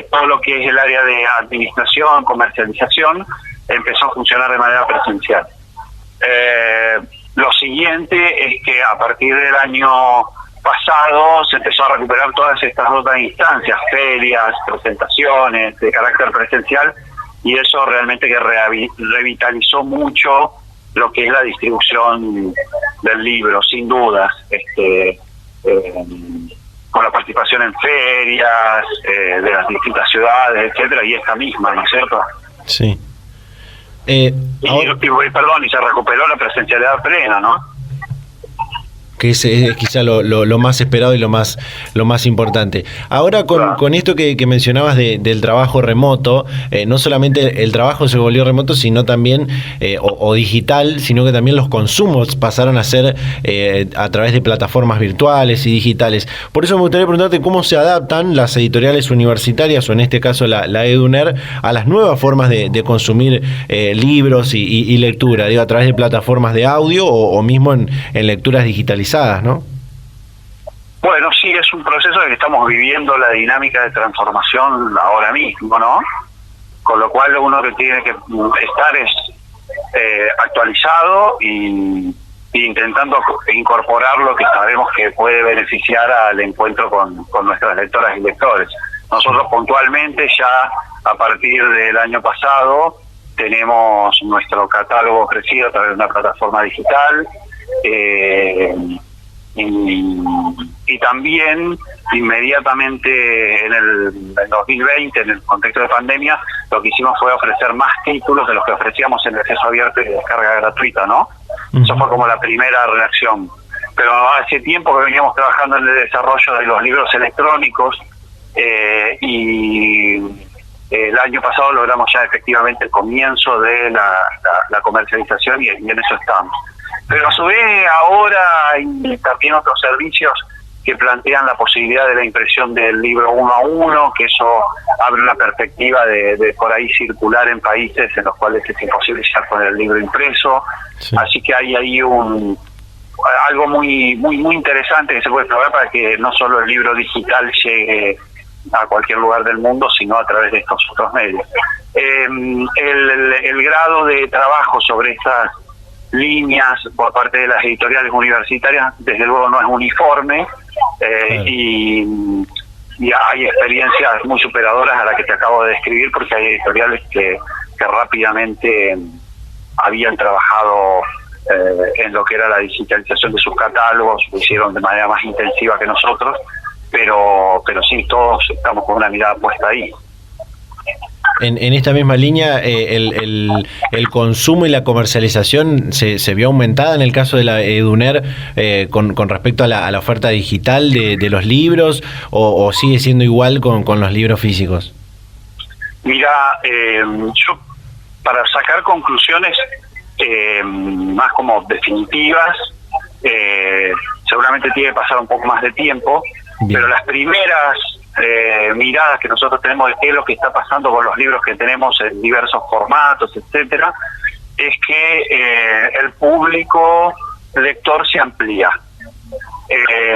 todo lo que es el área de administración, comercialización, empezó a funcionar de manera presencial. Lo siguiente es que a partir del año pasado se empezó a recuperar todas estas otras instancias, ferias, presentaciones de carácter presencial, y eso realmente que revitalizó mucho lo que es la distribución del libro, sin dudas, con la participación en ferias de las distintas ciudades, etcétera, y esta misma, ¿no es cierto? Sí. Y se recuperó la presencialidad plena, ¿no? Que es quizá lo más esperado y lo más importante. Ahora con esto que mencionabas del trabajo remoto, no solamente el trabajo se volvió remoto, sino también o digital, sino que también los consumos pasaron a ser a través de plataformas virtuales y digitales. Por eso me gustaría preguntarte cómo se adaptan las editoriales universitarias, o en este caso la EduNer, a las nuevas formas de consumir libros y lectura, digo, a través de plataformas de audio o mismo en lecturas digitalizadas, ¿no? Bueno, sí, es un proceso en que estamos viviendo la dinámica de transformación ahora mismo, ¿no? Con lo cual uno que tiene que estar es actualizado y intentando incorporar lo que sabemos que puede beneficiar al encuentro con nuestras lectoras y lectores. Nosotros puntualmente ya a partir del año pasado tenemos nuestro catálogo ofrecido a través de una plataforma digital, y también inmediatamente en el 2020, en el contexto de pandemia, lo que hicimos fue ofrecer más títulos de los que ofrecíamos en acceso abierto y de descarga gratuita, ¿no? Uh-huh. Eso fue como la primera reacción. Pero hace tiempo que veníamos trabajando en el desarrollo de los libros electrónicos, y el año pasado logramos ya efectivamente el comienzo de la comercialización y en eso estamos. Pero a su vez ahora hay también otros servicios que plantean la posibilidad de la impresión del libro 1 a 1, que eso abre una perspectiva de por ahí circular en países en los cuales es imposible llegar con el libro impreso. Sí. Así que hay ahí algo muy interesante que se puede explorar para que no solo el libro digital llegue a cualquier lugar del mundo, sino a través de estos otros medios. El grado de trabajo sobre estas líneas por parte de las editoriales universitarias desde luego no es uniforme, y y hay experiencias muy superadoras a las que te acabo de describir, porque hay editoriales que rápidamente habían trabajado en lo que era la digitalización de sus catálogos, lo hicieron de manera más intensiva que nosotros, pero sí, todos estamos con una mirada puesta ahí. En esta misma línea, el consumo y la comercialización se vio aumentada en el caso de la EduNer con respecto a la oferta digital de los libros, o sigue siendo igual con los libros físicos. Mira, yo para sacar conclusiones más como definitivas, seguramente tiene que pasar un poco más de tiempo. Bien. Pero las primeras miradas que nosotros tenemos de qué es lo que está pasando con los libros que tenemos en diversos formatos, etcétera, es que el público lector se amplía.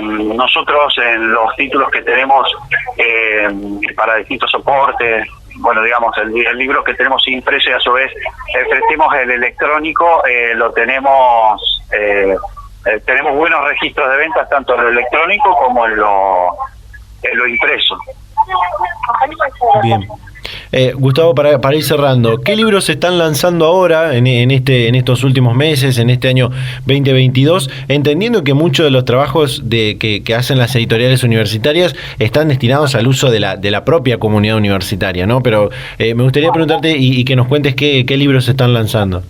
Nosotros en los títulos que tenemos para distintos soportes, bueno, digamos, el libro que tenemos impreso y a su vez ofrecemos el electrónico, lo tenemos buenos registros de ventas tanto en lo electrónico como en lo impreso. Bien. Gustavo, para ir cerrando, ¿qué libros se están lanzando ahora en estos últimos meses, en este año 2022? Entendiendo que muchos de los trabajos que hacen las editoriales universitarias están destinados al uso de la propia comunidad universitaria, ¿no? Pero me gustaría preguntarte y que nos cuentes qué libros se están lanzando.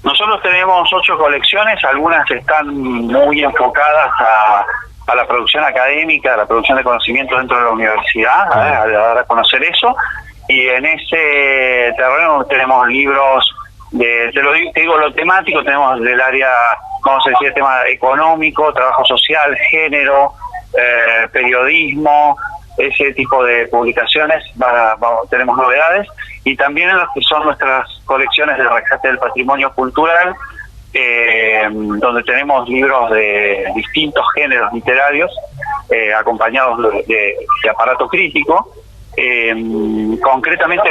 Nosotros tenemos 8 colecciones, algunas están muy enfocadas a la producción académica, a la producción de conocimiento dentro de la universidad, a dar a conocer eso, y en ese terreno tenemos libros te digo lo temático, tenemos del área, vamos a decir, tema económico, trabajo social, género, periodismo, ese tipo de publicaciones, tenemos novedades, y también en lo que son nuestras colecciones de rescate del patrimonio cultural, donde tenemos libros de distintos géneros literarios, acompañados de aparato crítico. Concretamente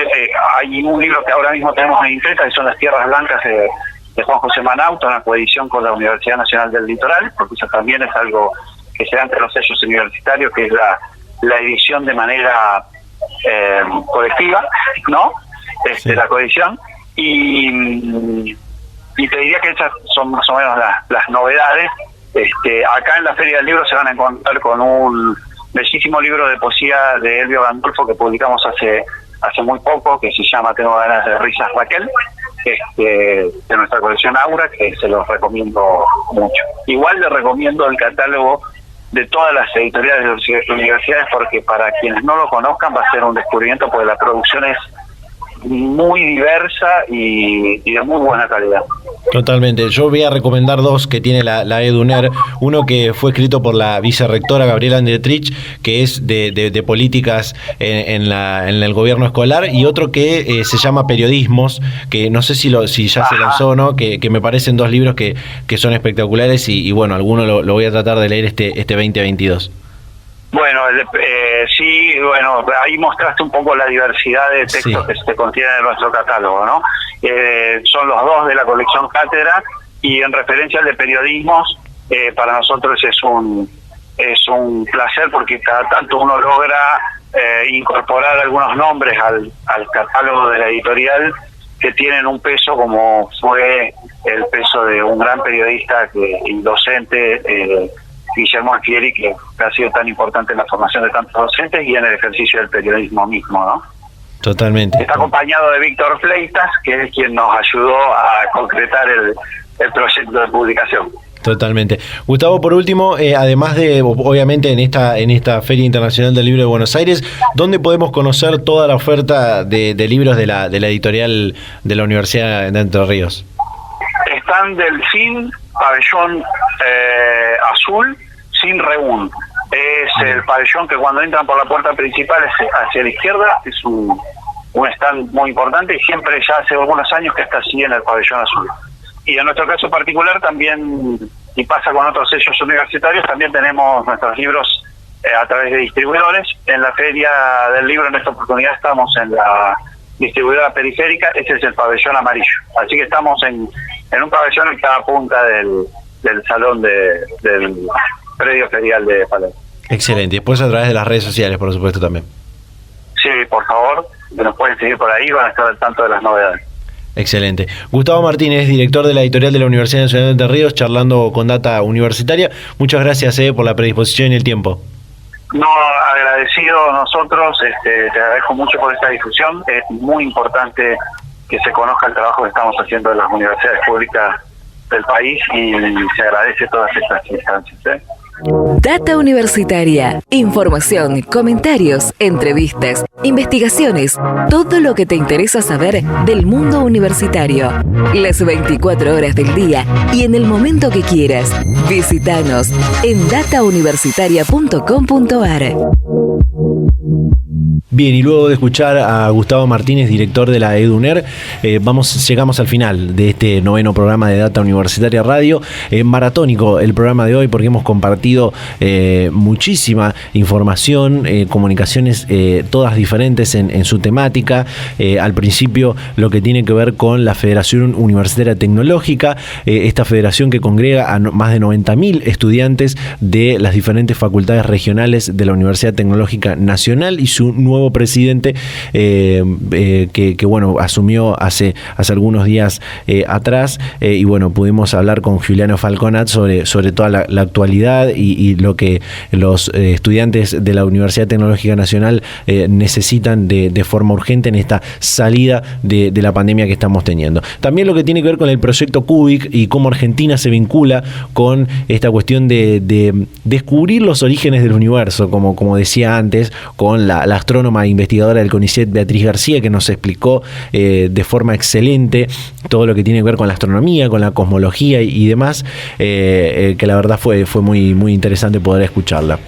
hay un libro que ahora mismo tenemos en imprenta, que son Las Tierras Blancas de Juan José Manauta, una coedición con la Universidad Nacional del Litoral, porque eso también es algo que se da entre los sellos universitarios, que es la edición de manera colectiva, ¿no? Sí. La coedición, y te diría que esas son más o menos las novedades. Acá en la Feria del Libro se van a encontrar con un bellísimo libro de poesía de Elvio Gandolfo que publicamos hace muy poco, que se llama Tengo ganas de risas, Raquel, de nuestra colección Aura, que se los recomiendo mucho. Igual le recomiendo el catálogo de todas las editoriales de universidades, porque para quienes no lo conozcan va a ser un descubrimiento, porque la producción es muy diversa y de muy buena calidad. Totalmente. Yo voy a recomendar 2 que tiene la EduNer. Uno que fue escrito por la vicerrectora Gabriela Andretrich, que es de políticas en el gobierno escolar, y otro que se llama Periodismos, que no sé si ya se lanzó o no, que me parecen 2 libros que son espectaculares, y bueno, alguno lo voy a tratar de leer este 2022. Bueno, sí, bueno, ahí mostraste un poco la diversidad de textos que se contienen en nuestro catálogo, ¿no? Son los 2 de la colección Cátedra, y en referencia al de Periodismos, para nosotros es un placer, porque cada tanto uno logra incorporar algunos nombres al catálogo de la editorial que tienen un peso, como fue el peso de un gran periodista y docente, Guillermo Alfieri, que ha sido tan importante en la formación de tantos docentes y en el ejercicio del periodismo mismo, ¿no? Totalmente. Está acompañado de Víctor Fleitas, que es quien nos ayudó a concretar el proyecto de publicación. Totalmente. Gustavo, por último, además de, obviamente, en esta Feria Internacional del Libro de Buenos Aires, ¿dónde podemos conocer toda la oferta de libros de la editorial de la Universidad de Entre Ríos? Están del CIN, pabellón azul, CIN Reún. Es el pabellón que cuando entran por la puerta principal es hacia la izquierda, es un stand muy importante, y siempre ya hace algunos años que está así en el pabellón azul. Y en nuestro caso particular también, y pasa con otros sellos universitarios, también tenemos nuestros libros a través de distribuidores. En la Feria del Libro, en esta oportunidad, estamos en la distribuidora periférica, ese es el pabellón amarillo. Así que estamos en un pabellón en cada punta del salón del predio ferial de Palermo. Excelente. Después a través de las redes sociales, por supuesto, también. Sí, por favor, nos pueden seguir por ahí, van a estar al tanto de las novedades. Excelente. Gustavo Martínez, director de la editorial de la Universidad Nacional de Entre Ríos, charlando con Data Universitaria. Muchas gracias por la predisposición y el tiempo. No, agradecido nosotros, te agradezco mucho por esta difusión. Es muy importante que se conozca el trabajo que estamos haciendo en las universidades públicas del país y se agradece todas estas instancias. Data Universitaria. Información, comentarios, entrevistas, investigaciones, todo lo que te interesa saber del mundo universitario. Las 24 horas del día y en el momento que quieras. Visítanos en datauniversitaria.com.ar. Bien, y luego de escuchar a Gustavo Martínez, director de la EduNer, llegamos al final de este 9º programa de Data Universitaria Radio. Maratónico el programa de hoy porque hemos compartido muchísima información, comunicaciones todas diferentes en su temática. Al principio lo que tiene que ver con la Federación Universitaria Tecnológica, esta federación que congrega a más de 90.000 estudiantes de las diferentes facultades regionales de la Universidad Tecnológica Nacional y su nuevo presidente que bueno, asumió hace algunos días atrás, y bueno, pudimos hablar con Juliano Falconat sobre toda la actualidad y lo que los estudiantes de la Universidad Tecnológica Nacional necesitan de forma urgente en esta salida de la pandemia que estamos teniendo. También lo que tiene que ver con el proyecto CUBIC y cómo Argentina se vincula con esta cuestión de descubrir los orígenes del universo, como decía antes, con la astrónoma investigadora del CONICET, Beatriz García, que nos explicó de forma excelente todo lo que tiene que ver con la astronomía, con la cosmología y demás, que la verdad fue muy, muy interesante poder escucharla.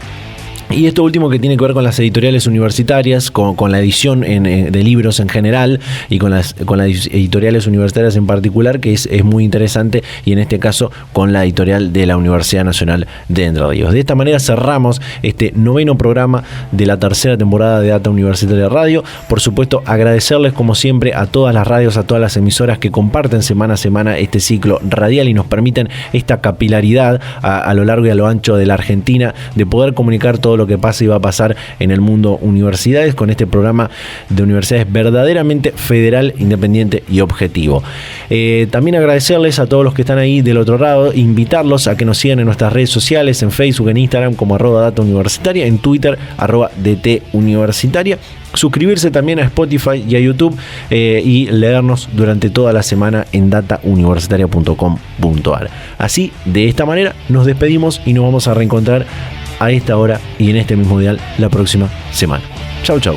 Y esto último que tiene que ver con las editoriales universitarias, con la edición de libros en general y con las editoriales universitarias en particular, que es muy interesante, y en este caso con la editorial de la Universidad Nacional de Entre Ríos. De esta manera cerramos este 9º programa de la 3ª temporada de Data Universitaria Radio. Por supuesto, agradecerles como siempre a todas las radios, a todas las emisoras que comparten semana a semana este ciclo radial y nos permiten esta capilaridad a lo largo y a lo ancho de la Argentina, de poder comunicar todo lo que pasa y va a pasar en el mundo universidades con este programa de universidades verdaderamente federal, independiente y objetivo. También agradecerles a todos los que están ahí del otro lado, invitarlos a que nos sigan en nuestras redes sociales, en Facebook, en Instagram como @datauniversitaria, en Twitter @DTUniversitaria. Suscribirse también a Spotify y a YouTube y leernos durante toda la semana en datauniversitaria.com.ar. Así, de esta manera, nos despedimos y nos vamos a reencontrar a esta hora y en este mismo dial la próxima semana. Chau, chau.